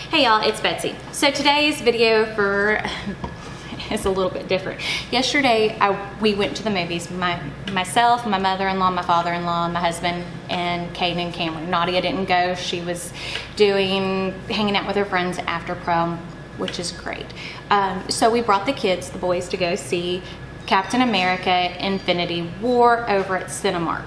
Hey y'all, it's Betsy. So today's video is a little bit different. Yesterday we went to the movies. Myself, my mother-in-law, my father-in-law, my husband, and Cade and Cameron. Nadia didn't go. She was hanging out with her friends after prom, which is great. So we brought the kids, the boys, to go see Captain America: Infinity War over at Cinemark.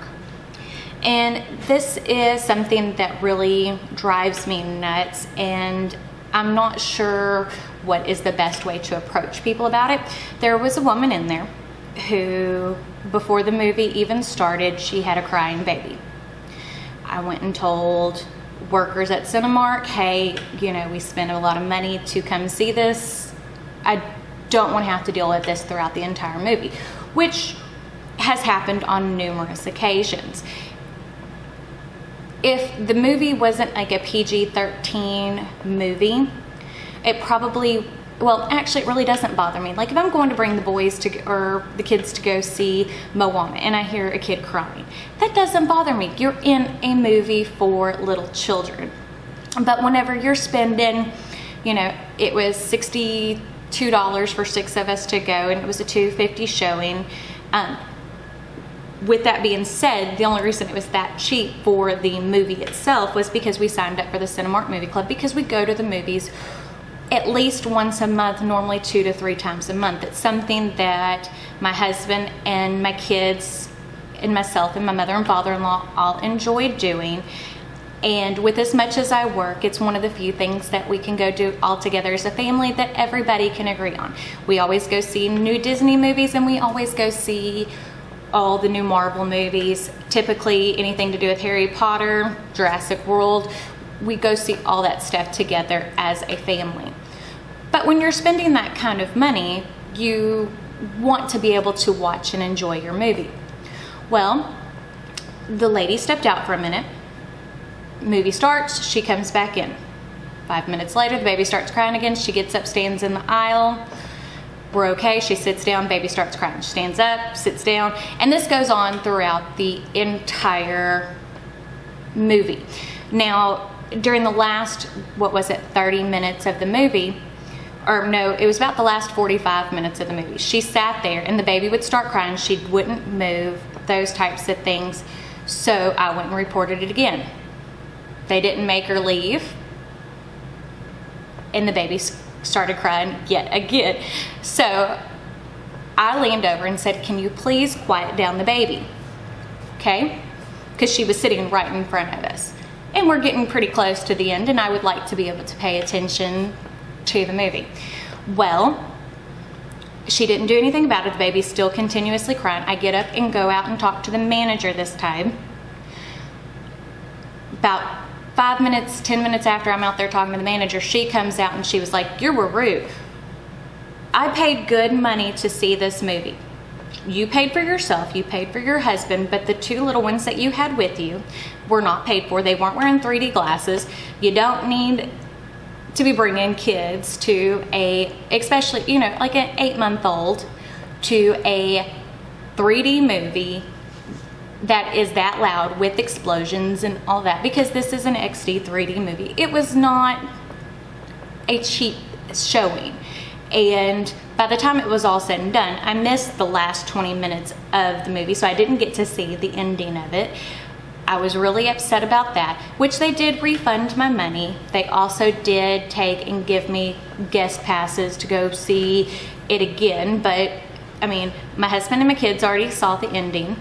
And this is something that really drives me nuts, and I'm not sure what is the best way to approach people about it. There was a woman in there who, before the movie even started, she had a crying baby. I went and told workers at Cinemark, hey, you know, we spent a lot of money to come see this. I don't want to have to deal with this throughout the entire movie, which has happened on numerous occasions. If the movie wasn't like a PG-13 movie, it probably, well, actually it really doesn't bother me. Like if I'm going to bring the boys or the kids to go see Moana and I hear a kid crying, that doesn't bother me. You're in a movie for little children. But whenever you're spending, you know, it was $62 for 6 of us to go, and it was a $250 showing. With that being said, the only reason it was that cheap for the movie itself was because we signed up for the Cinemark Movie Club, because we go to the movies at least once a month, normally 2 to 3 times a month. It's something that my husband and my kids and myself and my mother and father-in-law all enjoy doing. And with as much as I work, it's one of the few things that we can go do all together as a family that everybody can agree on. We always go see new Disney movies, and we always go see all the new Marvel movies, typically anything to do with Harry Potter, Jurassic World. We go see all that stuff together as a family. But when you're spending that kind of money, you want to be able to watch and enjoy your movie. Well, the lady stepped out for a minute. Movie starts, she comes back in. 5 minutes later, the baby starts crying again. She gets up, stands in the aisle. We're okay, she sits down, baby starts crying. She stands up, sits down, and this goes on throughout the entire movie. Now, during the last, 30 minutes of the movie, or no, it was about the last 45 minutes of the movie, she sat there and the baby would start crying, she wouldn't move, those types of things. So I went and reported it again. They didn't make her leave, and the baby started crying yet again. So I leaned over and said, can you please quiet down the baby? Okay? Because she was sitting right in front of us. And we're getting pretty close to the end, and I would like to be able to pay attention to the movie. Well, she didn't do anything about it. The baby's still continuously crying. I get up and go out and talk to the manager this time. About 5 minutes, 10 minutes after I'm out there talking to the manager, she comes out and she was like, you were rude. I paid good money to see this movie. You paid for yourself, you paid for your husband, but the 2 little ones that you had with you were not paid for. They weren't wearing 3D glasses. You don't need to be bringing kids to especially, you know, like an 8-month-old to a 3D movie that is that loud with explosions and all that, because this is an XD 3D movie. It was not a cheap showing. And by the time it was all said and done, I missed the last 20 minutes of the movie, so I didn't get to see the ending of it. I was really upset about that, which they did refund my money. They also did take and give me guest passes to go see it again, but I mean, my husband and my kids already saw the ending.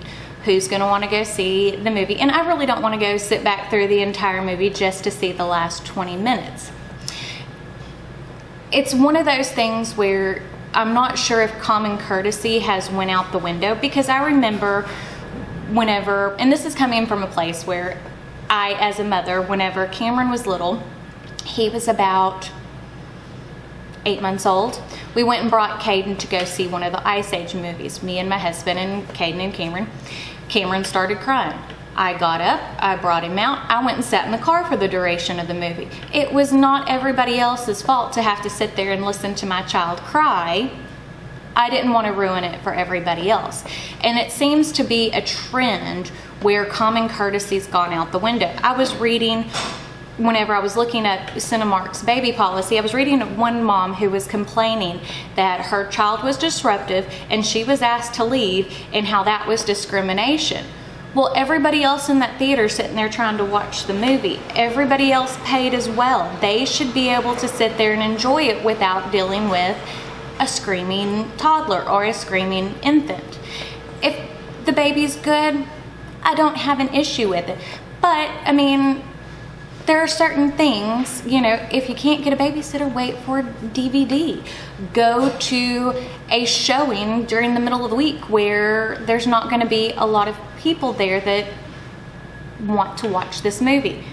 Who's going to want to go see the movie? And I really don't want to go sit back through the entire movie just to see the last 20 minutes. It's one of those things where I'm not sure if common courtesy has went out the window, because I remember whenever, and this is coming from a place where I, as a mother, whenever Cameron was little, he was about 8 months old, we went and brought Caden to go see one of the Ice Age movies. Me and my husband and Caden and Cameron. Cameron started crying. I got up, I brought him out, I went and sat in the car for the duration of the movie. It was not everybody else's fault to have to sit there and listen to my child cry. I didn't want to ruin it for everybody else. And it seems to be a trend where common courtesy's gone out the window. I was reading whenever I was looking at Cinemark's baby policy, I was reading of one mom who was complaining that her child was disruptive and she was asked to leave, and how that was discrimination. Well, everybody else in that theater sitting there trying to watch the movie, everybody else paid as well. They should be able to sit there and enjoy it without dealing with a screaming toddler or a screaming infant. If the baby's good, I don't have an issue with it. But, I mean, there are certain things, you know, if you can't get a babysitter, wait for a DVD. Go to a showing during the middle of the week where there's not going to be a lot of people there that want to watch this movie.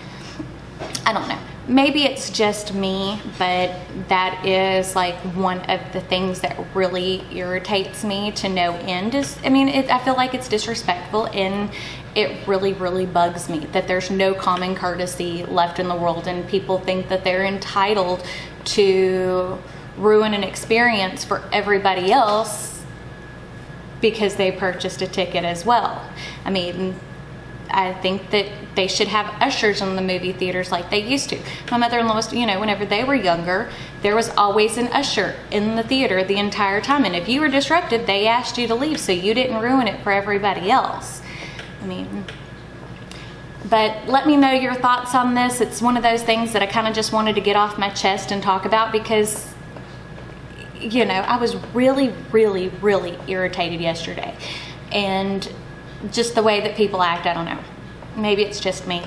I don't know. Maybe it's just me, but that is like one of the things that really irritates me to no end. Is, I mean, I feel like it's disrespectful, and it really, really bugs me that there's no common courtesy left in the world, and people think that they're entitled to ruin an experience for everybody else because they purchased a ticket as well. I mean, I think that they should have ushers in the movie theaters like they used to. My mother-in-law was, you know, whenever they were younger, there was always an usher in the theater the entire time. And if you were disruptive, they asked you to leave so you didn't ruin it for everybody else. I mean, but let me know your thoughts on this. It's one of those things that I kind of just wanted to get off my chest and talk about because, you know, I was really, really, really irritated yesterday. And just the way that people act, I don't know. Maybe it's just me.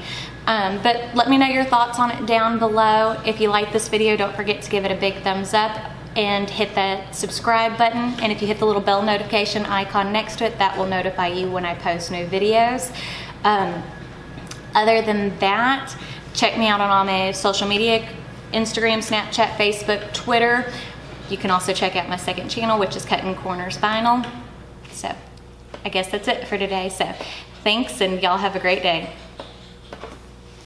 But let me know your thoughts on it down below. If you like this video, don't forget to give it a big thumbs up and hit that subscribe button. And if you hit the little bell notification icon next to it, that will notify you when I post new videos. Other than that, check me out on all my social media, Instagram, Snapchat, Facebook, Twitter. You can also check out my second channel, which is Cuttin Corners Vinyl. So I guess that's it for today. So thanks, and y'all have a great day.